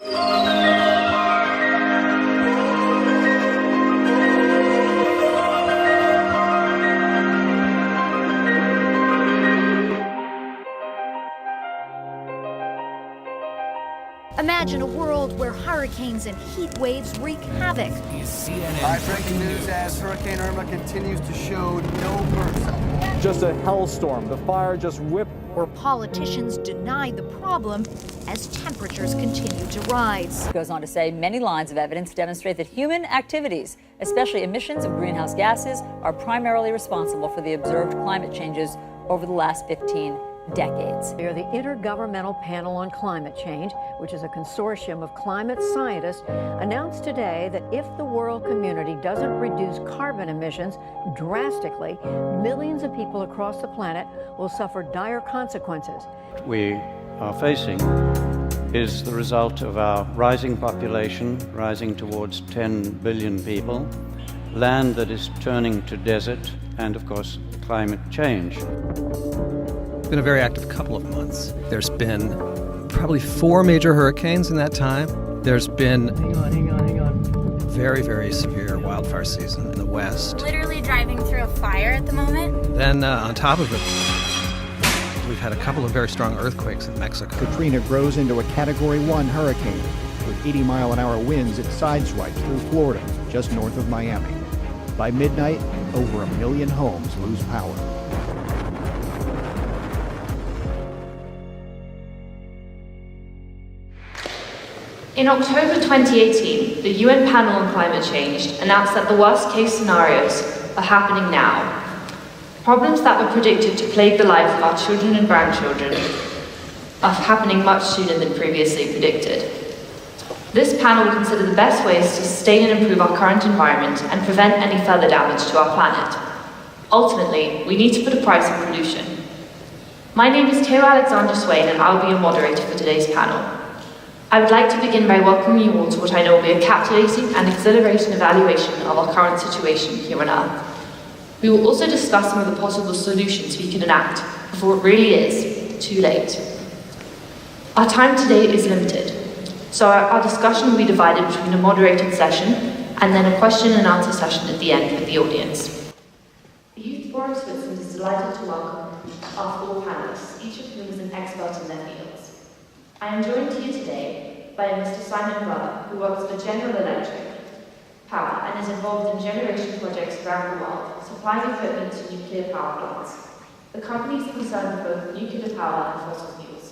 Imagine a world where hurricanes and heat waves wreak havoc. Breaking news as Hurricane Irma continues to show no mercy. Just a hellstorm. The fire just whipped. Where politicians deny the problem as temperatures continue to rise. It goes on to say many lines of evidence demonstrate that human activities, especially emissions of greenhouse gases, are primarily responsible for the observed climate changes over the last 15 decades. They are the Intergovernmental Panel on Climate Change, which is a consortium of climate scientists, announced today that if the world community doesn't reduce carbon emissions drastically, millions of people across the planet will suffer dire consequences. We are facing is the result of our rising population, rising towards 10 billion people, land that is turning to desert, and of course, climate change. It's been a very active couple of months. There's been probably 4 major hurricanes in that time. There's been very, very severe wildfire season in the West. Literally driving through a fire at the moment. Then on top of it, we've had a couple of very strong earthquakes in Mexico. Katrina grows into a Category 1 hurricane. With 80-mile-an-hour winds, it sideswipes through Florida, just north of Miami. By midnight, over 1 million homes lose power. In October 2018, the UN Panel on Climate Change announced that the worst-case scenarios are happening now. Problems that were predicted to plague the lives of our children and grandchildren are happening much sooner than previously predicted. This panel will consider the best ways to sustain and improve our current environment and prevent any further damage to our planet. Ultimately, we need to put a price on pollution. My name is Tao Alexander Swain, and I will be your moderator for today's panel. I would like to begin by welcoming you all to what I know will be a captivating and exhilarating evaluation of our current situation here on Earth. We will also discuss some of the possible solutions we can enact before it really is too late. Our time today is limited, so our discussion will be divided between a moderated session and then a question and answer session at the end with the audience. The Youth Forum Switzerland is delighted to welcome our 4 panelists, each of whom is an expert in their fields. I am joined here today by Mr. Simon Glover, who works for General Electric Power and is involved in generation projects around the world, supplying equipment to nuclear power plants. The company is concerned with both nuclear power and fossil fuels.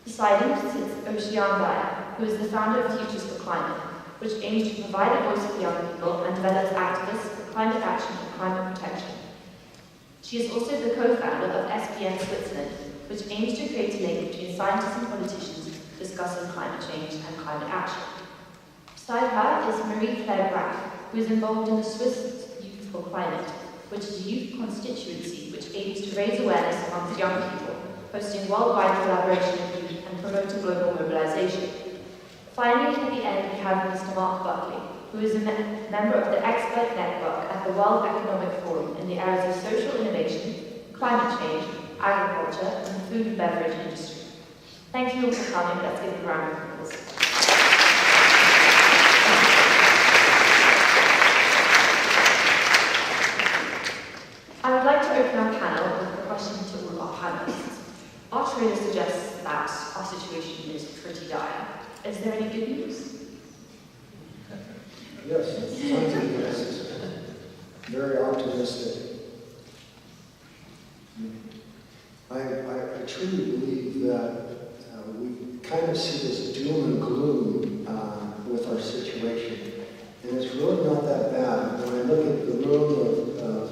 Beside him sits Océane, who is the founder of Futures for Climate, which aims to provide a voice for young people and develops activists for climate action and climate protection. She is also the co-founder of SPN Switzerland, which aims to create a link between scientists and politicians discussing climate change and climate action. Beside her is Marie-Claire Graf, who is involved in the Swiss Youth for Climate, which is a youth constituency which aims to raise awareness amongst young people, hosting worldwide collaboration with youth and promoting global mobilization. Finally, at the end, we have Mr. Marc Buckley, who is a member of the expert network at the World Economic Forum in the areas of social innovation, climate change, agriculture, and the food and beverage industry. Thank you all for coming. Let's give a round of applause. I would like to open our panel with a question to all of our panelists. Our trailer suggests that our situation is pretty dire. Is there any good news? Yes, tons of news. Very optimistic. I truly believe that we kind of see this doom and gloom with our situation. And it's really not that bad. When I look at the room of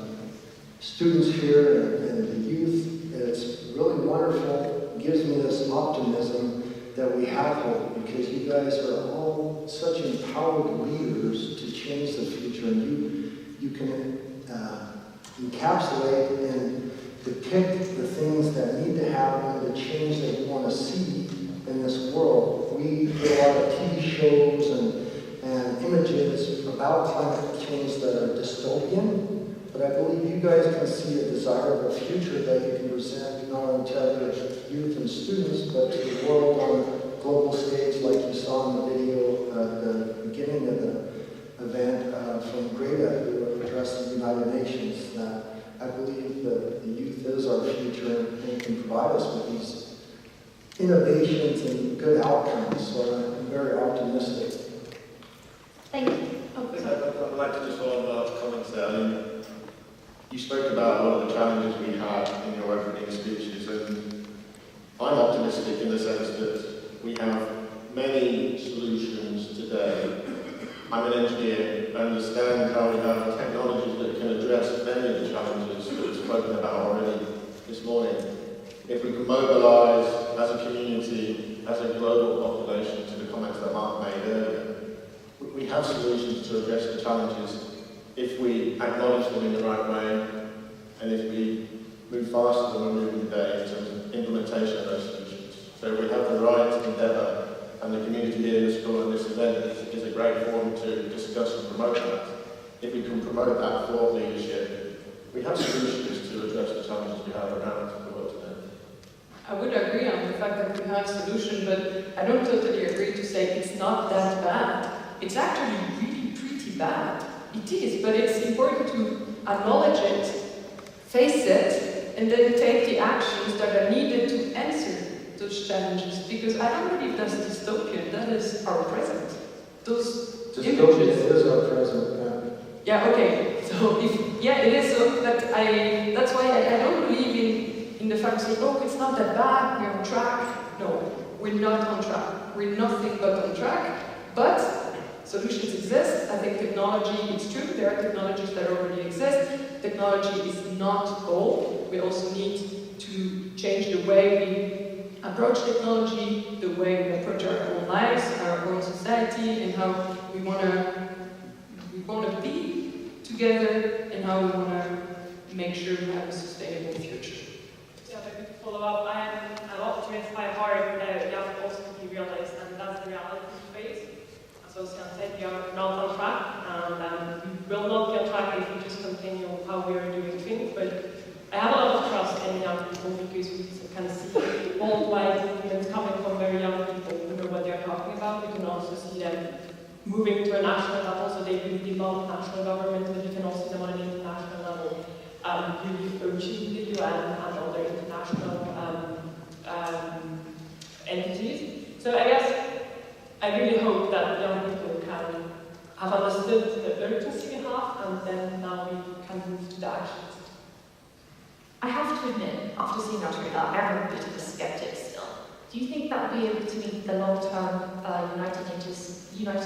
students here and the youth, it's really wonderful. It gives me this optimism that we have hope, because you guys are all such empowered leaders to change the future. And you can encapsulate and depict the things that need to happen, the change that we want to see in this world. We get a lot of TV shows and images about climate change that are dystopian, but I believe you guys can see a desirable future that you can present not only to other youth and students, but to the world on a global stage like you saw in the video. us with these innovations and good outcomes. So I'm very optimistic. Thank you. I'd like to just follow on Mark's comments there. I mean, you spoke about a lot of the challenges we had in your opening speeches, and I'm optimistic in the sense that we have many solutions today. I'm an engineer. I understand how we have technologies that can address many of the challenges that we've spoken about already this morning. If we can mobilize as a community, as a global population, to the comments that Marc made earlier, we have solutions to address the challenges if we acknowledge them in the right way, and if we move faster than we're moving today in terms of implementation of those solutions. So we have the right endeavour, and the community here in the school and this event is a great forum to discuss and promote that. If we can promote that thought leadership, we have solutions to address the challenges we have around the world today. I would agree on the fact that we have a solution, but I don't totally agree to say it's not that bad. It's actually really pretty bad. It is, but it's important to acknowledge it, face it, and then take the actions that are needed to answer those challenges. Because I don't believe that's dystopian, that is our present. Those dystopian is our present, yeah, okay. So if, yeah, it is, so that that's why I don't believe in the fact that, oh, it's not that bad, we're on track. No, we're not on track. We're nothing but on track. But solutions exist. I think technology, it's true, there are technologies that already exist. Technology is not all. We also need to change the way we approach technology, the way we approach our own lives, our own society, and how we want to be together, and how we want to make sure we have a sustainable future. Yeah, to follow up, I am an optimist by heart. You have to also be realist, and that's the reality we face. As Océane said, we are not on track, and we will not be on track if we just continue how we are doing things. But I have a lot of trust in young people because we can see worldwide movements coming from very young people who know what they're talking about. We can also see them moving to a national level, so they really demand national government, but you can also see them on an international level, really urging the UN and other international entities. So I guess I really hope that young people can have understood the urgency we have, and then now we can move to the actions. I have to admit, after seeing our trailer, I'm a bit of a skeptic still. Do you think that we'll be able to meet the long-term United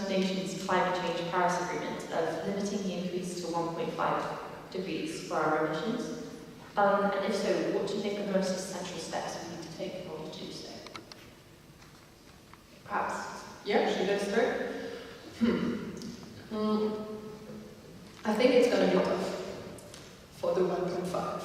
Nations climate change Paris Agreement of limiting the increase to 1.5 degrees for our emissions? And if so, what do you think are the most essential steps we need to take in order to do so? Perhaps. Yeah, should I start? I think it's going to be tough for the 1.5.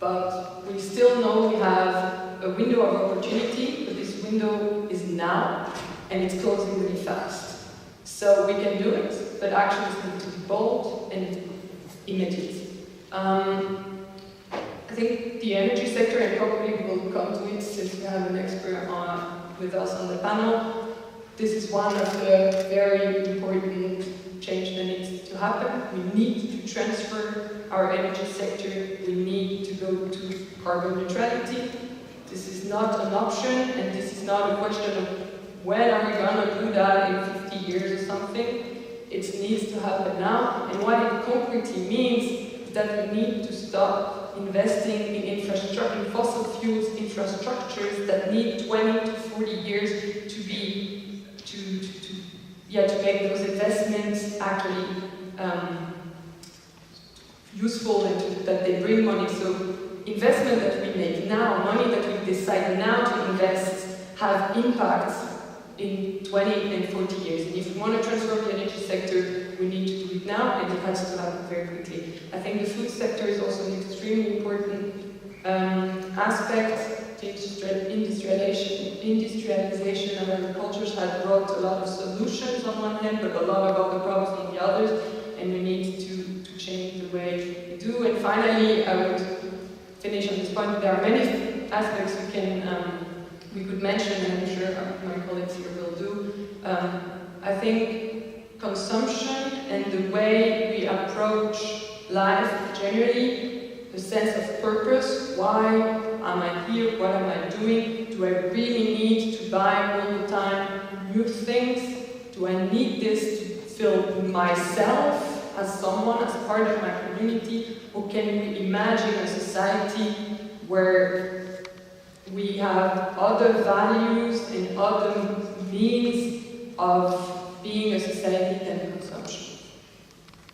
But we still know we have a window of opportunity, but this window is now, and it's closing really fast. So we can do it, but actions need to be bold and immediate. I think the energy sector, and probably we'll come to it since we have an expert with us on the panel, this is one of the very important change that needs to happen. We need to transfer our energy sector. We need to go to carbon neutrality. This is not an option, and this is not a question of when are we going to do that in 50 years or something. It needs to happen now. And what it concretely means is that we need to stop investing in infrastructure, in fossil fuels infrastructures that need 20 to 40 years to be to make those investments actually useful and that they bring money. So investment that we make now, money that we decide now to invest, have impacts in 20 and 40 years. And if we want to transform the energy sector, we need to do it now, and it has to happen very quickly. I think the food sector is also an extremely important aspect. Industrialization of agriculture has brought a lot of solutions on one hand, but a lot of other problems on the others, and we need to change the way we do. And finally, I would finish on this point. There are many aspects we could mention, and I'm sure my colleagues here will do. I think consumption and the way we approach life generally, the sense of purpose, why Am I here? What am I doing? Do I really need to buy all the time new things? Do I need this to fill myself as someone, as part of my community? Or can we imagine a society where we have other values and other means of being a society than consumption?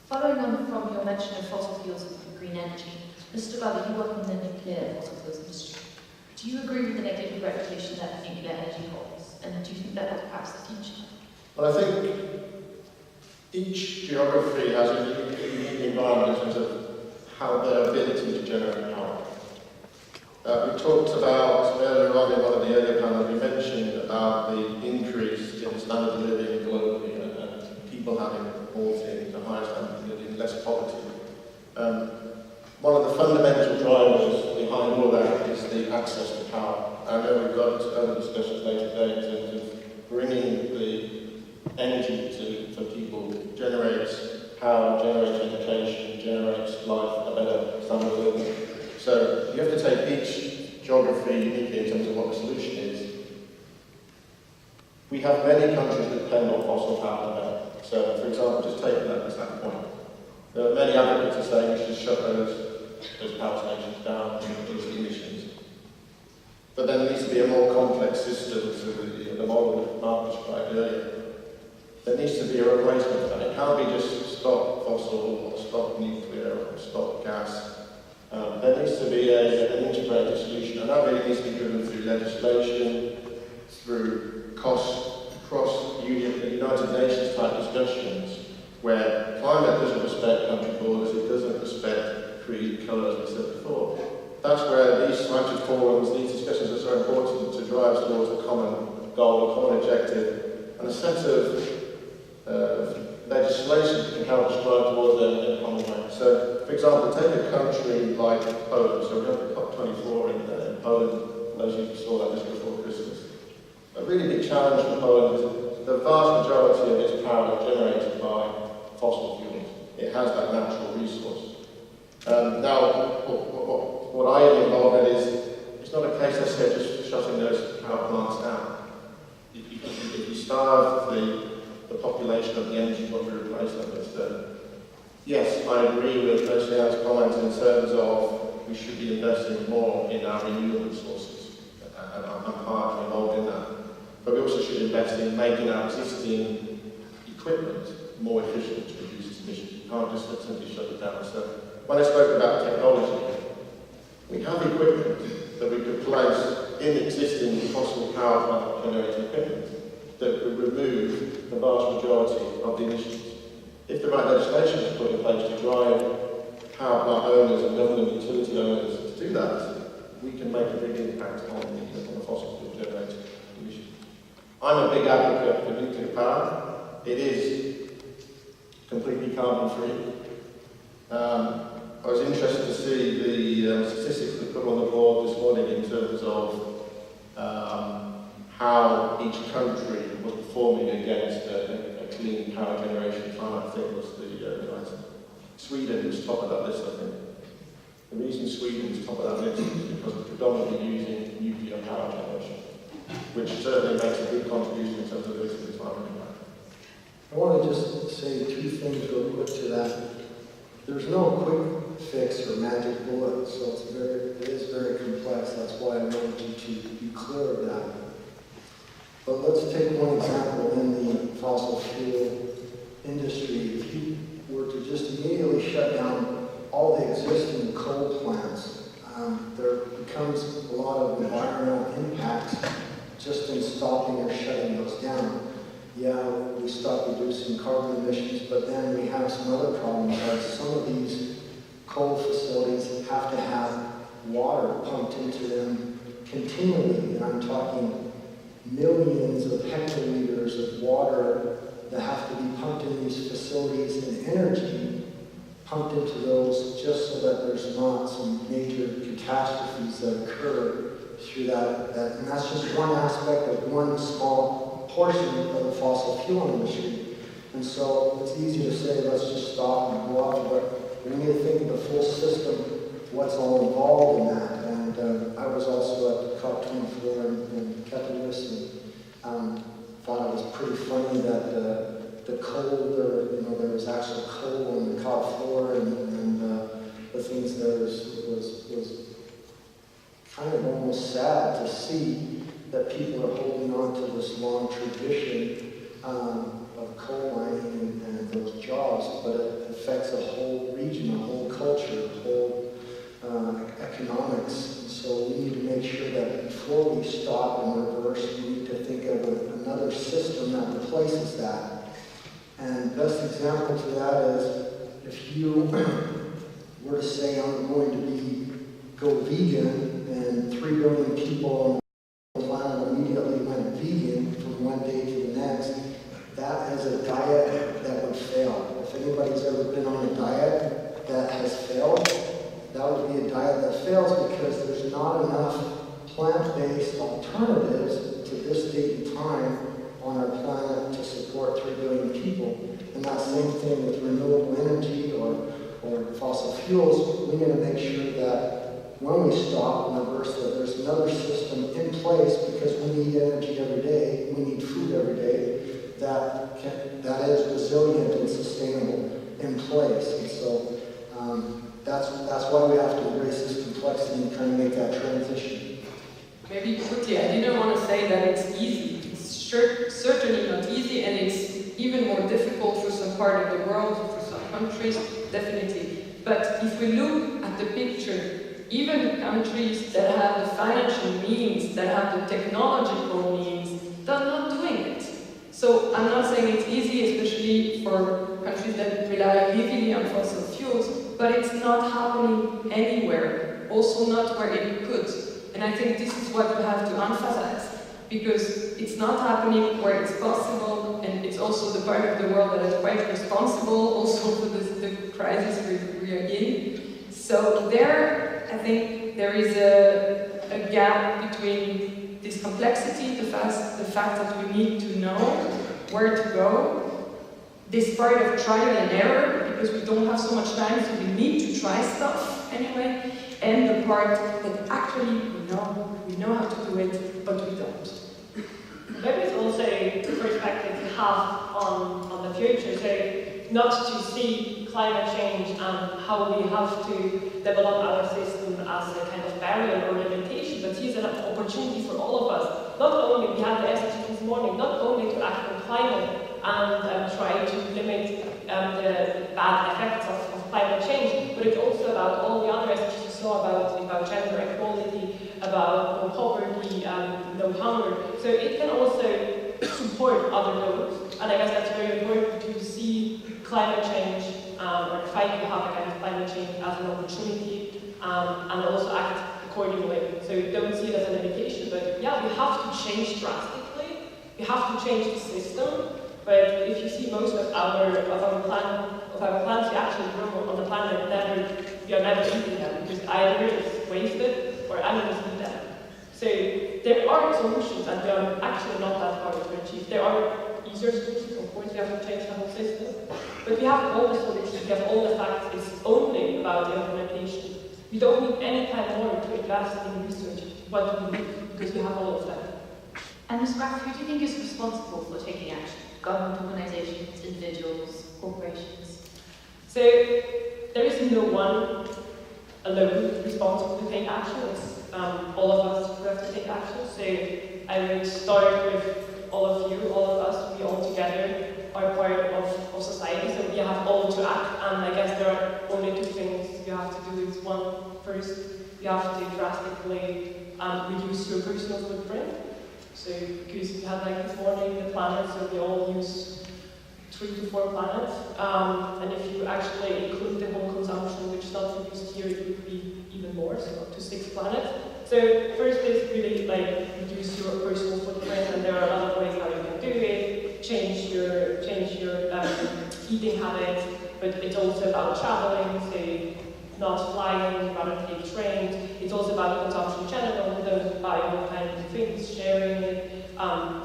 Following on from your mention of fossil fuels and green energy, Mr. Butler, you work in the nuclear fossil fuels industry. Do you agree with the negative reputation that nuclear energy holds? And do you think that is perhaps the future? Well, I think each geography has a unique environment in terms of how their ability to generate power. We talked about earlier on in one of the earlier panels, we mentioned about the increase in standard of living globally and people having more things, a higher standard of living, less poverty. One of the fundamental drivers behind all that is the access to power. I know we've got other discussions later today in terms of bringing the energy for people, generates power, generates education, generates life, a better standard of living. So you have to take each geography uniquely in terms of what the solution is. We have many countries that depend on fossil power today. So, for example, just take that exact point. There are many advocates are saying we should shut those power stations down and reduce the emissions. But then there needs to be a more complex system to the model that Marc described earlier. There needs to be a replacement, and it can't be just stop fossil or stop nuclear or stop gas. There needs to be an integrated solution, and that really needs to be driven through legislation, through cross-United Nations type discussions, where climate doesn't respect country borders, it doesn't respect creed, colour, as we said before. That's where these types of forums, these discussions are so important to drive towards a common goal, a common objective, and a set of legislation that can help us drive towards a common way. So, for example, take a country like Poland. So we have the COP24 in Poland, and those of you who saw that just before Christmas. A really big challenge for Poland is the vast majority of its power is generated by fossil fuels. It has that natural resource. Now, what I am involved in is, it's not a case, let's say, just shutting those power plants down. If you starve the population of the energy, what we replace them with. Yes, I agree with Océane's comments in terms of we should be investing more in our renewable sources, and I'm partly involved in that. But we also should invest in making our existing equipment more efficient to reduce emissions. You can't just simply shut it down. So when I spoke about technology, we have equipment that we could place in existing fossil power plant generating equipment that would remove the vast majority of the emissions. If the right legislation is put in place to drive power plant owners and government utility owners to do that, we can make a big impact on the fossil fuel generated emissions. I'm a big advocate for nuclear power. It is completely carbon free. I was interested to see the statistics we put on the board this morning in terms of how each country was performing against a clean power generation plan. I think was the item. Sweden was top of that list, I think. The reason Sweden is top of that list is because we're predominantly using nuclear power generation, which certainly makes a good contribution in terms of reducing the climate impact. I want to just say two things real quick to that. There's no quick fix or magic bullet, so it is very complex. That's why I wanted you to be clear of that. But let's take one example in the fossil fuel industry. If you were to just immediately shut down all the existing coal plants, there becomes a lot of environmental impacts just in stopping or shutting those down. Yeah, we stop reducing carbon emissions, but then we have some other problems. Like some of these coal facilities have to have water pumped into them continually, and I'm talking millions of hectoliters of water that have to be pumped in these facilities, and energy pumped into those just so that there's not some major catastrophes that occur through that. And that's just one aspect of one small portion of the fossil fuel industry. And so it's easy to say, let's just stop and go off, but we need to think of the full system, what's all involved in that. And And I was also at COP24 in Katowice, and thought it was pretty funny that the coal, there was actual coal on the COP floor, and the things there was kind of almost sad to see that people are holding on to this long tradition of coal mining and those jobs, but it affects a whole region, a whole culture, a whole economics. And so we need to make sure that before we stop and reverse, we need to think of another system that replaces that. And the best example to that is if you were to say, I'm going to go vegan, and 3 billion people on the planet immediately went vegan from one day to the next, that is a diet that would fail. If anybody's ever been on a diet that has failed, that would be a diet that fails because there's not enough plant-based alternatives to this date and time on our planet to support 3 billion people. And that same thing with renewable energy or fossil fuels, we need to make sure that when we stop and reverse that there's another system in place, because we need energy every day, we need food every day, that is resilient and sustainable in place. And so that's why we have to embrace this complexity and kind of make that transition. Maybe quickly, I didn't want to say that it's easy. It's certainly not easy, and it's even more difficult for some part of the world, for some countries, definitely. But if we look at the picture, even countries that have the financial means, that have the technological means, they're not doing it. So I'm not saying it's easy, especially for countries that rely heavily on fossil fuels, but it's not happening anywhere, also not where it could. And I think this is what we have to emphasize, because it's not happening where it's possible, and it's also the part of the world that is quite responsible also for the crisis we are in. So there, I think there is a gap between this complexity, the fact that we need to know where to go, this part of trial and error, because we don't have so much time, so we need to try stuff anyway, and the part that actually we know how to do it, but we don't. Maybe it's also the perspective we have on the future, so not to see climate change and how we have to develop our system as a kind of barrier or limitation, but see it as an opportunity for all of us. Not only, we had the SDGs this morning, not only to act on climate and try to limit the bad effects of climate change, but it's also about all the other SDGs you saw about gender equality, about no poverty, no hunger. So it can also support other goals, and I guess that's very important to see climate change or the fight behalf against climate change as an opportunity, and also act accordingly. So don't see it as a limitation, but yeah, we have to change drastically. We have to change the system. But if you see most of our plants we actually grow on the planet, we are never eating them, because either it's wasted or animals eat them. So there are solutions, and they are actually not that hard to achieve. There are easier solutions, of course, we have to change the whole system. But we have all the solutions, we have all the facts, it's only about the implementation. We don't need any time more to invest in research, what we need, because we have all of them. And Ms. Graf, who do you think is responsible for taking action? Government organizations, individuals, corporations? So there is no one alone responsible to take action. It's all of us who have to take action. So I would start with all of you, all of us. We all together are part of society, so we have all to act. And I guess there are only two things you have to do. It's one, first, you have to drastically reduce your personal footprint. So, because we had like this morning the planets, so we all use 3 to 4 planets. And if you actually include the whole consumption, which is not produced here, it would be even more, so up to 6 planets. So first is really like reduce your personal footprint, and there are other ways how you can do it. Change your eating habits, but it's also about traveling, so not flying, rather take trains. It's also about consumption in general, don't buy all kinds of things, sharing it,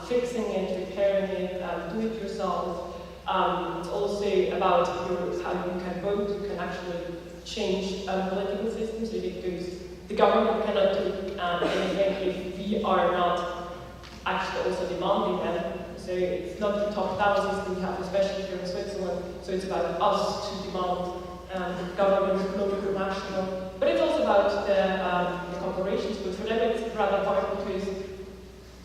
fixing it, repairing it, do it yourself. It's also about how you can vote, you can actually change political systems, so it goes the government cannot do anything if we are not actually also demanding them. So it's not the top-down system we have, especially here in Switzerland. So it's about us to demand government, local, national. But it's also about the corporations. But for them it's rather hard because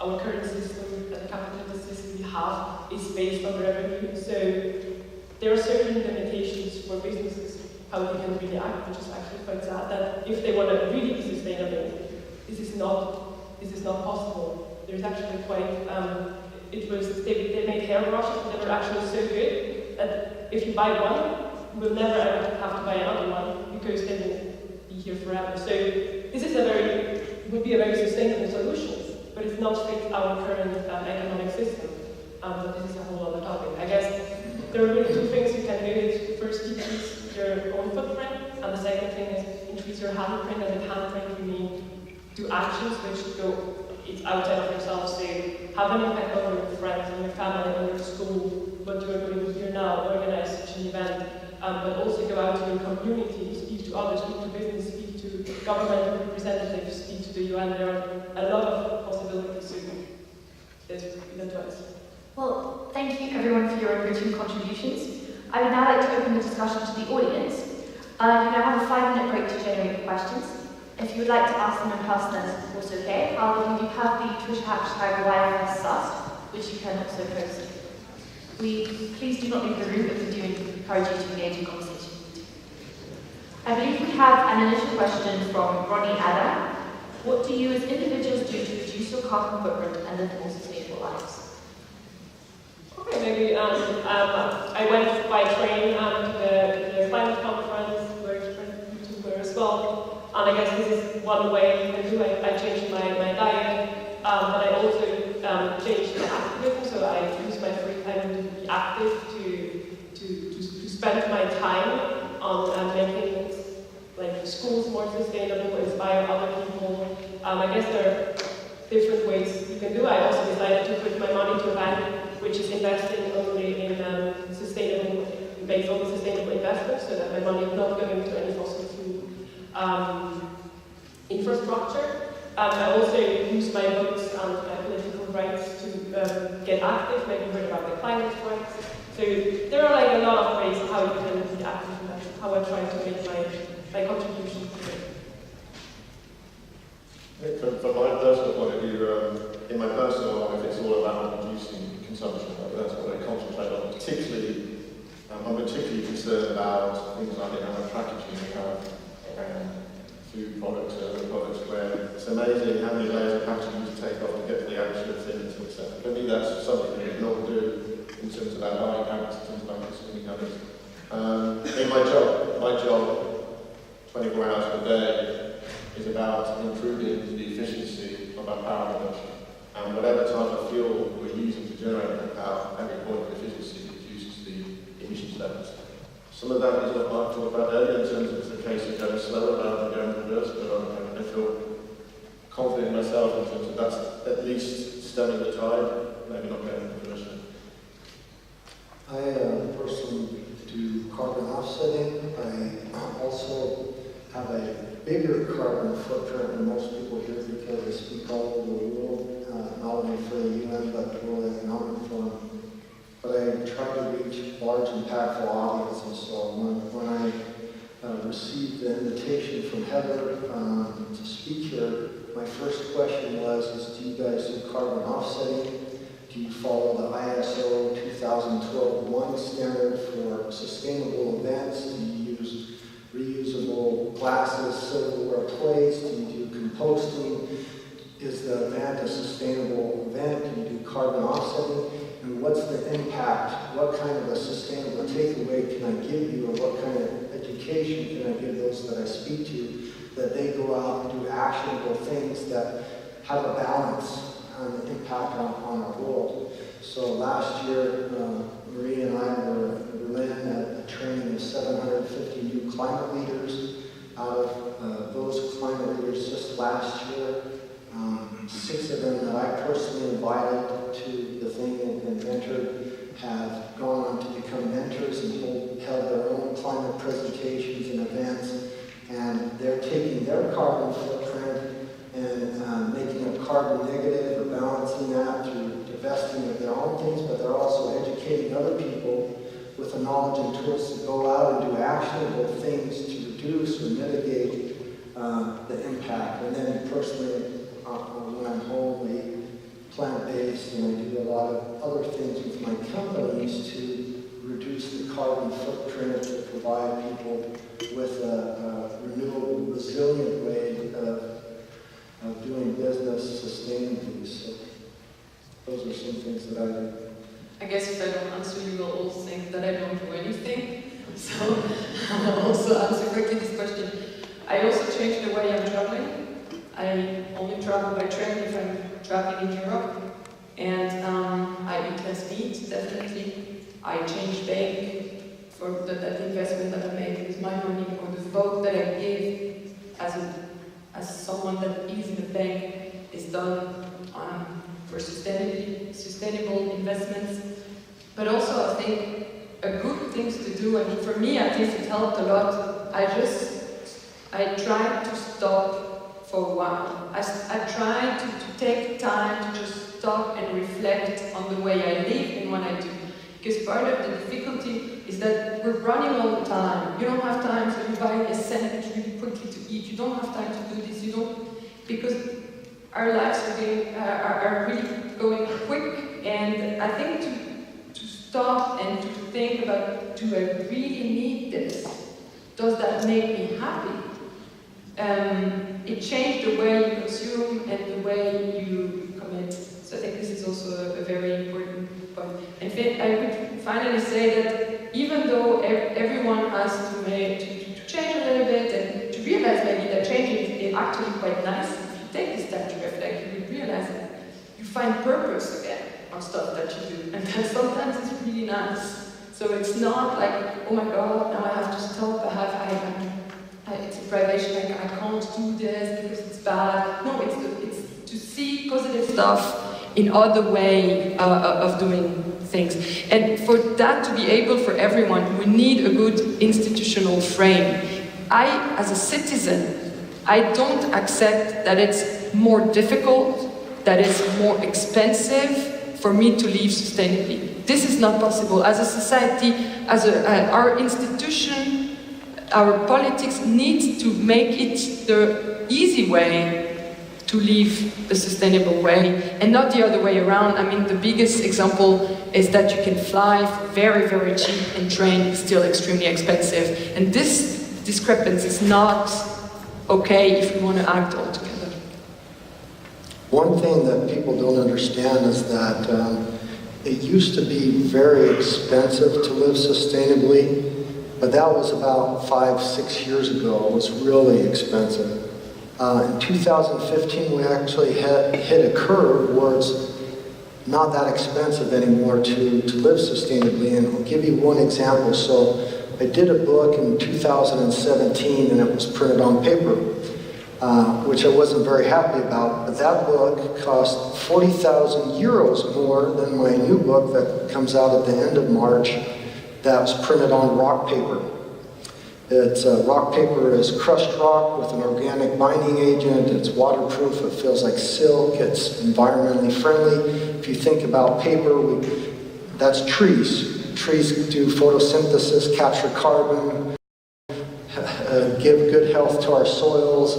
our current system, the capitalist system we have, is based on revenue. So there are certain limitations for businesses, how they can really act, which is actually quite sad, that if they want to really be sustainable, this is not possible. There's actually quite, they made hairbrushes, and they were actually so good that if you buy one, you will never ever have to buy another one, because they will be here forever. So this is would be a very sustainable solution, but it's not fit our current economic system. But this is a whole other topic. I guess there are really two things you can do. Is first, decrease your own footprint, and the second thing is increase your handprint. And with handprint, you mean do actions which go outside of yourself. So have an impact on your friends, on your family, on your school, what you are doing here now, organize such an event, but also go out to your community, speak to others, speak to business, speak to government representatives, speak to the UN. There are a lot of possibilities to advise. Well, thank you everyone for your enriching contributions. I would now like to open the discussion to the audience. You now have a 5-minute break to generate questions. If you would like to ask them in person, that's also okay. However, we do have the Twitter hashtag YFS2019, which you can also post. Please do not leave the room, but we do encourage you to engage in conversation. I believe we have an initial question from Ronnie Adam. What do you as individuals do to reduce your carbon footprint and live more sustainable lives? Okay, maybe I went by train to the climate conference, where you were as well, and I guess this is one way you can do it. I changed my diet, but I also changed my activism, so I use my free time to be active, to spend my time on making schools more sustainable, inspire other people. I guess there are different ways you can do it. I also decided to put my money to a bank which is investing only in based on sustainable investments, so that my money is not going to any fossil fuel infrastructure. I also use my books and my political rights to get active, maybe heard about the climate rights. So there are a lot of ways how you can be active, and that's how I try to make my contribution to it. From my personal point of view, in my personal life, it's all about reducing consumption. That's what I concentrate on. I'm particularly concerned about things like the amount of packaging we have around food products and other products, where it's amazing how many layers of packaging you take off to get to the actual things, etc. For me, that's something that we can all do in terms of our impact, in terms of our consuming habits. In my job, 24 hours per day, is about improving the efficiency of our power production. And whatever type of fuel we're using to generate that power, every point of efficiency reduces the emissions levels. Some of that is what Marc talked about earlier in terms of the case of going slower rather than going reverse, but I feel confident in myself in terms of that's at least stemming the tide, maybe not going reverse. I personally do carbon offsetting. I also have a bigger carbon footprint than most people here because I speak all over the world, not only for the UN but the World Economic Forum. But I try to reach large, impactful audiences. So when I received the invitation from Heather to speak here, my first question was, do you guys do carbon offsetting? Do you follow the ISO 2012-1 standard for sustainable events? Do you use reusable glasses, silverware, plates? Do you do composting? Is the event a sustainable event? Do you do carbon offsetting? And what's the impact? What kind of a sustainable takeaway can I give you, or what kind of education can I give those that I speak to, that they go out and do actionable things that have a balance and impact on our world? So last year, Marie and I were in Berlin at a training of 750 new climate leaders. Out of those climate leaders just last year, 6 of them that I personally invited to the thing and mentored have gone on to become mentors and held their own climate presentations and events. And they're taking their carbon footprint or negative or balancing that through divesting of their own things, but they're also educating other people with the knowledge and tools to go out and do actionable things to reduce or mitigate the impact. And then personally, when I'm home, I eat plant-based, and I do a lot of other things with my companies to reduce the carbon footprint, to provide people with a renewable, resilient way of doing business sustainably. So those are some things that I guess if I don't answer, you will all think that I don't do anything. So I'll also answer quickly this question. I also changed the way I'm traveling. I only travel by train if I'm traveling in Europe. And I eat less meat, definitely. I changed bank for that investment that I made with my money, or the vote that I gave as someone that is in the bank is done for sustainable investments. But also I think a good things to do, and for me at least it helped a lot, I tried to stop for a while. I tried to take time to just stop and reflect on the way I live and what I do. Because part of the difficulty is that we're running all the time. You don't have time, so you buy a sandwich really quickly to eat. You don't have time to do this. You don't, because our lives are really going quick. And I think to stop and to think about, do I really need this? Does that make me happy? It changed the way you consume and the way you commit. So I think this is also a very important point. And I would finally say that even though everyone has to change a little bit and to realize maybe that changing is actually quite nice, if you take this time to reflect, you will realize that you find purpose again on stuff that you do. And that sometimes it's really nice. So it's not like, oh my God, now I have to stop, it's a privation, I can't do this because it's bad. No, it's to see positive stuff in other way of doing things. And for that to be able for everyone, we need a good institutional frame. As a citizen, I don't accept that it's more difficult, that it's more expensive for me to live sustainably. This is not possible. As a society, our institution, our politics need to make it the easy way to live the sustainable way, and not the other way around. I mean, the biggest example is that you can fly very, very cheap and train is still extremely expensive. And this discrepancy is not okay if we want to act all together. One thing that people don't understand is that it used to be very expensive to live sustainably, but that was about 5-6 years ago. It was really expensive. In 2015, we actually hit a curve where it's not that expensive anymore to live sustainably. And I'll give you one example. So I did a book in 2017, and it was printed on paper, which I wasn't very happy about. But that book cost 40,000 euros more than my new book that comes out at the end of March. That was printed on rock paper. Rock paper is crushed rock with an organic binding agent. It's waterproof. It feels like silk. It's environmentally friendly. If you think about paper, that's trees. Trees do photosynthesis, capture carbon, give good health to our soils.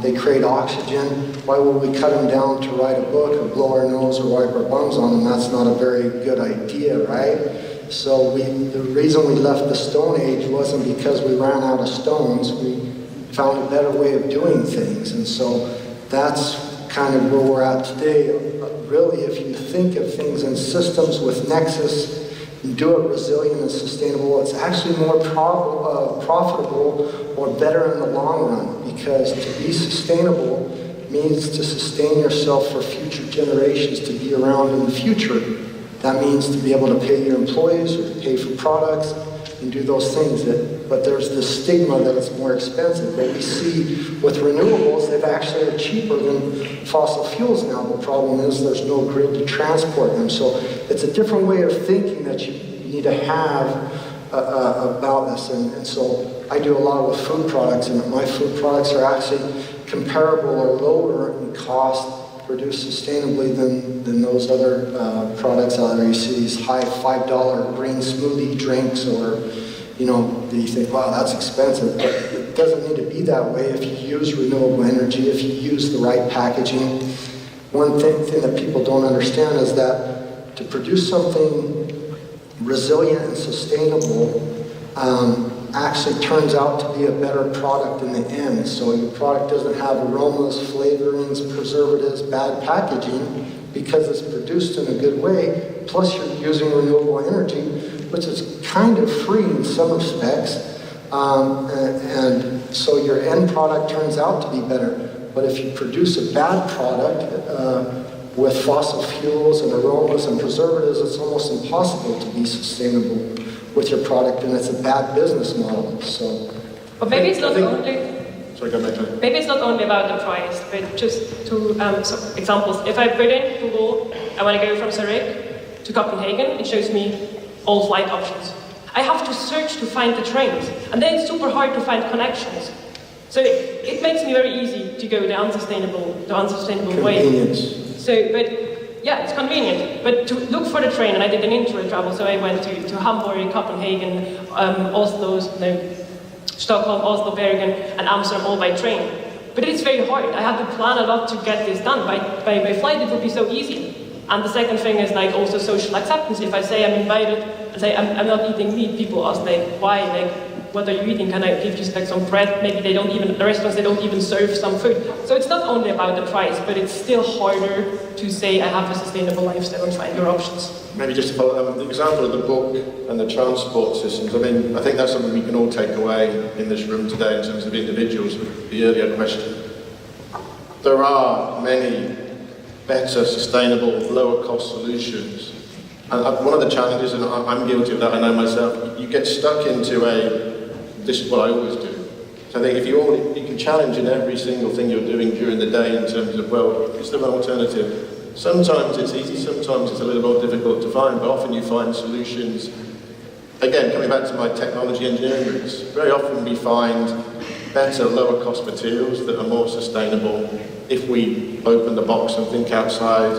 They create oxygen. Why would we cut them down to write a book or blow our nose or wipe our bums on them? That's not a very good idea, right? So the reason we left the Stone Age wasn't because we ran out of stones. We found a better way of doing things. And so that's kind of where we're at today. Really, if you think of things in systems with nexus and do it resilient and sustainable, it's actually more profitable or better in the long run, because to be sustainable means to sustain yourself for future generations to be around in the future. That means to be able to pay your employees or to pay for products and do those things. But there's this stigma that it's more expensive. But we see with renewables, they've actually are cheaper than fossil fuels now. The problem is there's no grid to transport them. So it's a different way of thinking that you need to have about this. And so I do a lot with food products, and my food products are actually comparable or lower in cost produced sustainably than those other products out there. You see these high $5 green smoothie drinks, or you think, wow, that's expensive, but it doesn't need to be that way if you use renewable energy, if you use the right packaging. One thing that people don't understand is that to produce something resilient and sustainable actually turns out to be a better product in the end. So your product doesn't have aromas, flavorings, preservatives, bad packaging, because it's produced in a good way, plus you're using renewable energy, which is kind of free in some respects, and so your end product turns out to be better. But if you produce a bad product with fossil fuels and aromas and preservatives, it's almost impossible to be sustainable with your product, and it's a bad business model. So, but maybe it's not only. Sorry, go ahead. Maybe it's not only about the price, but just two examples. If I put in Google, I want to go from Zurich to Copenhagen, it shows me all flight options. I have to search to find the trains, and then it's super hard to find connections. So it makes me very easy to go the unsustainable way. So, but yeah, it's convenient. But to look for the train, and I did an intra travel, so I went to Hamburg, Copenhagen, Oslo, Stockholm, Oslo, Bergen, and Amsterdam, all by train. But it's very hard. I had to plan a lot to get this done. By flight, it would be so easy. And the second thing is like also social acceptance. If I say I'm invited, and say I'm not eating meat, people ask like, why? Like, what are you eating? Can I give you like some bread? Maybe the restaurants, they don't even serve some food. So it's not only about the price, but it's still harder to say I have a sustainable lifestyle and find your options. Maybe just to follow the example of the book and the transport systems. I mean, I think that's something we can all take away in this room today in terms of individuals with the earlier question. There are many better, sustainable, lower cost solutions. And one of the challenges, and I'm guilty of that, I know myself, you get stuck into this is what I always do. So I think if you can challenge in every single thing you're doing during the day in terms of, well, is there an alternative? Sometimes it's easy, sometimes it's a little more difficult to find, but often you find solutions. Again, coming back to my technology engineering roots, very often we find better, lower cost materials that are more sustainable if we open the box and think outside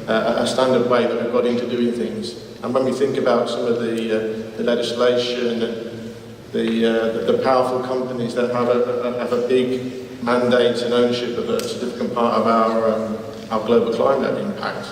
a standard way that we've got into doing things. And when we think about some of the legislation, the powerful companies that have a big mandate and ownership of a significant part of our global climate impact,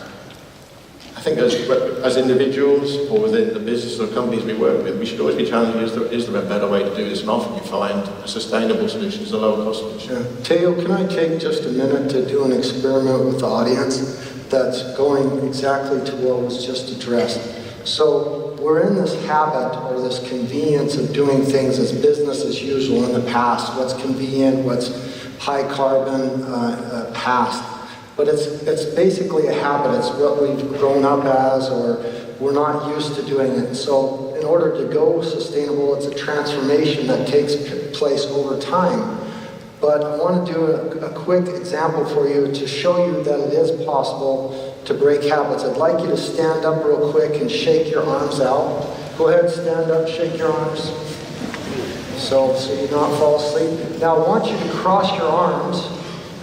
I think as individuals or within the business or companies we work with, we should always be challenging, is there a better way to do this? And often you find a sustainable solution is a lower cost solution. Yeah. Teo, can I take just a minute to do an experiment with the audience that's going exactly to what was just addressed? So we're in this habit or this convenience of doing things as business as usual in the past. What's convenient, what's high carbon, past. But it's basically a habit. It's what we've grown up as, or we're not used to doing it. So in order to go sustainable, it's a transformation that takes place over time. But I want to do a quick example for you to show you that it is possible to break habits. I'd like you to stand up real quick and shake your arms out. Go ahead, stand up, shake your arms. So you not fall asleep. Now I want you to cross your arms.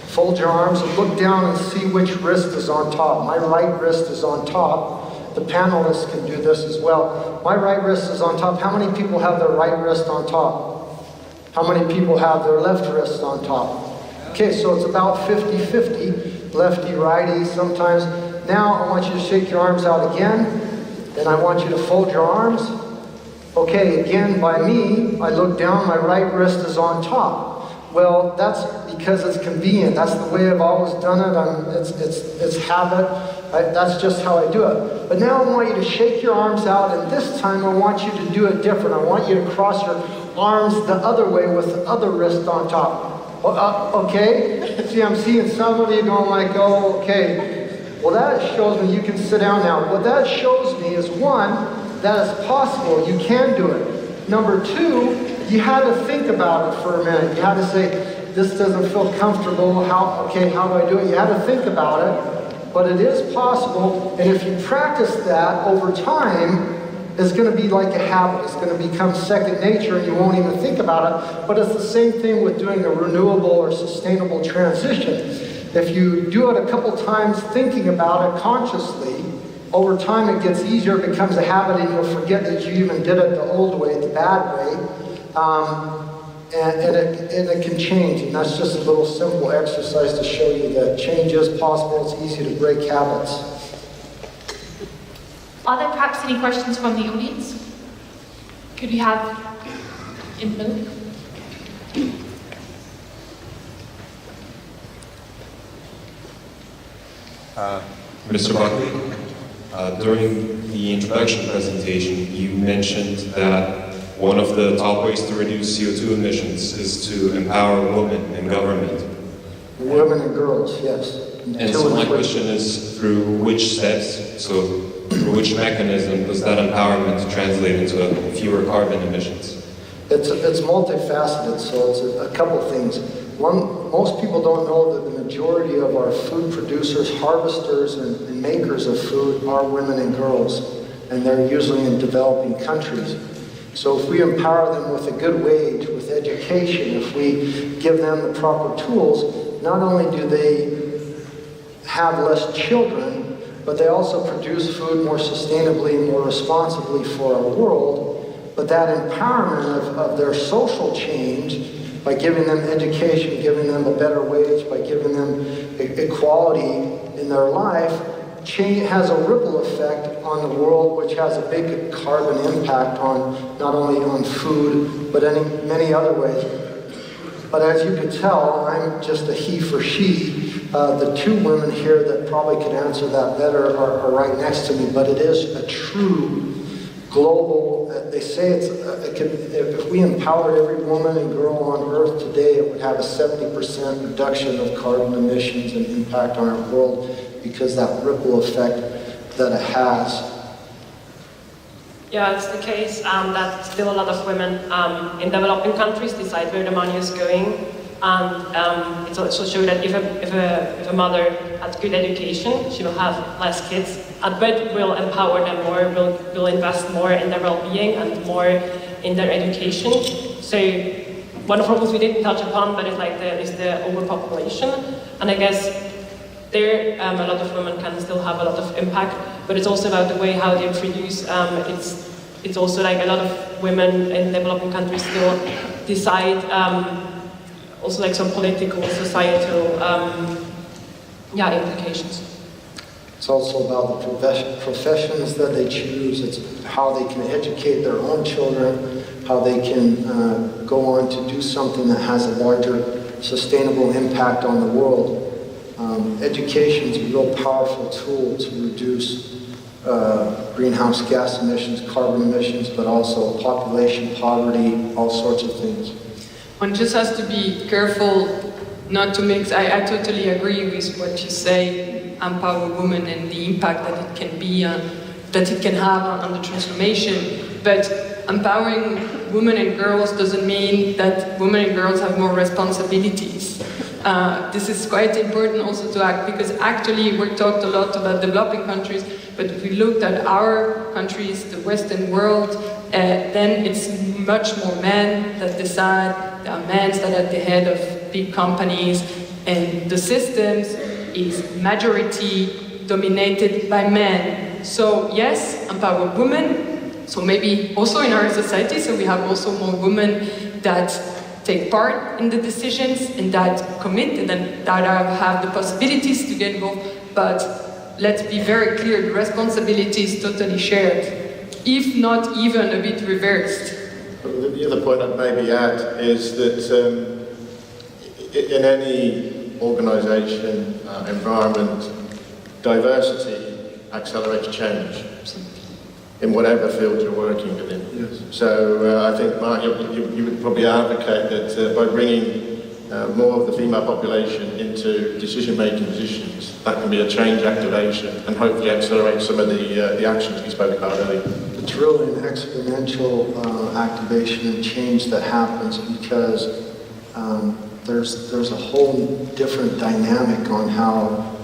Fold your arms and look down and see which wrist is on top. My right wrist is on top. The panelists can do this as well. My right wrist is on top. How many people have their right wrist on top? How many people have their left wrist on top? Okay, so it's about 50-50, lefty, righty sometimes. Now I want you to shake your arms out again, and I want you to fold your arms. Okay, again, by me, I look down, my right wrist is on top. Well, that's because it's convenient. That's the way I've always done it. It's habit. That's just how I do it. But now I want you to shake your arms out, and this time I want you to do it different. I want you to cross your arms the other way with the other wrist on top. Okay? See, I'm seeing some of you going like, oh, okay. Well, that shows me, you can sit down now. What that shows me is, one, that it's possible. You can do it. Number two, you had to think about it for a minute. You had to say, this doesn't feel comfortable. How do I do it? You had to think about it. But it is possible. And if you practice that over time, it's going to be like a habit. It's going to become second nature, and you won't even think about it. But it's the same thing with doing a renewable or sustainable transition. If you do it a couple times thinking about it consciously, over time it gets easier, it becomes a habit, and you'll forget that you even did it the old way, the bad way. And it can change, and that's just a little simple exercise to show you that change is possible. It's easy to break habits. Are there perhaps any questions from the audience? Could we have in the middle? Mr. Buckley, during the introduction presentation, you mentioned that one of the top ways to reduce CO2 emissions is to empower women in government. Women and girls, yes. And so my question is, through which steps, so through which mechanism does that empowerment translate into fewer carbon emissions? It's multifaceted, so it's a couple things. One, most people don't know that the majority of our food producers, harvesters, and makers of food are women and girls, and they're usually in developing countries. So if we empower them with a good wage, with education, if we give them the proper tools, not only do they have less children, but they also produce food more sustainably and more responsibly for our world. But that empowerment of their social change, by giving them education, giving them a better wage, by giving them equality in their life, has a ripple effect on the world, which has a big carbon impact on not only on food, but many other ways. But as you can tell, I'm just a he for she. The two women here that probably could answer that better are right next to me, but it is a true global, they say if we empowered every woman and girl on Earth today, it would have a 70% reduction of carbon emissions and impact on our world, because that ripple effect that it has. Yeah, it's the case that still a lot of women in developing countries decide where the money is going, and it's also shown that if a mother has good education, she will have less kids, but will empower them more, will invest more in their well-being and more in their education. So one of the problems we didn't touch upon, but is the overpopulation, and I guess there, a lot of women can still have a lot of impact, but it's also about the way how they produce. It's also like a lot of women in developing countries still decide, also like some political, societal, implications. It's also about the professions that they choose. It's how they can educate their own children, how they can go on to do something that has a larger sustainable impact on the world. Education is a real powerful tool to reduce greenhouse gas emissions, carbon emissions, but also population, poverty, all sorts of things. One just has to be careful not to mix. I totally agree with what you say, empower women and the impact that it can be, that it can have on the transformation. But empowering women and girls doesn't mean that women and girls have more responsibilities. This is quite important also to act, because actually we talked a lot about developing countries, but if we looked at our countries, the Western world, then it's much more men that decide. There are men that are at the head of big companies, and the systems is majority dominated by men. So yes, empower women. So maybe also in our society, so we have also more women that take part in the decisions and that commit and that have the possibilities to get involved. But let's be very clear, the responsibility is totally shared, if not even a bit reversed. The other point I'd maybe add is that in any organisation, environment, diversity accelerates change in whatever field you're working within. Yes. So I think, Marc, you would probably advocate that by bringing more of the female population into decision-making positions, that can be a change activation and hopefully accelerate some of the actions we spoke about earlier. It's really an exponential activation and change that happens because there's a whole different dynamic on how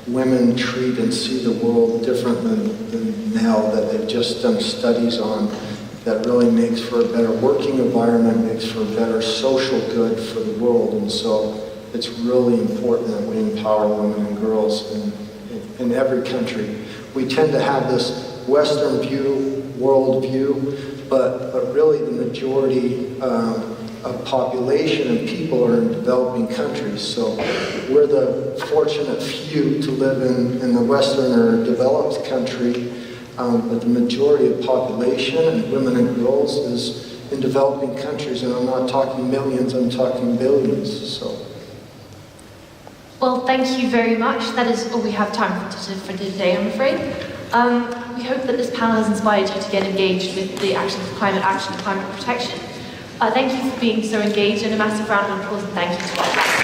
women treat and see the world different than male, that they've just done studies on, that really makes for a better working environment, makes for a better social good for the world. And so it's really important that we empower women and girls in every country. We tend to have this Western view, world view, but really the majority of population and people are in developing countries. So we're the fortunate few to live in the Western or developed country, but the majority of population and women and girls is in developing countries, and I'm not talking millions, I'm talking billions. So. Well, thank you very much. That is all we have time for today, I'm afraid. We hope that this panel has inspired you to get engaged with the actions of climate action and climate protection. Thank you for being so engaged, and a massive round of applause and thank you to all.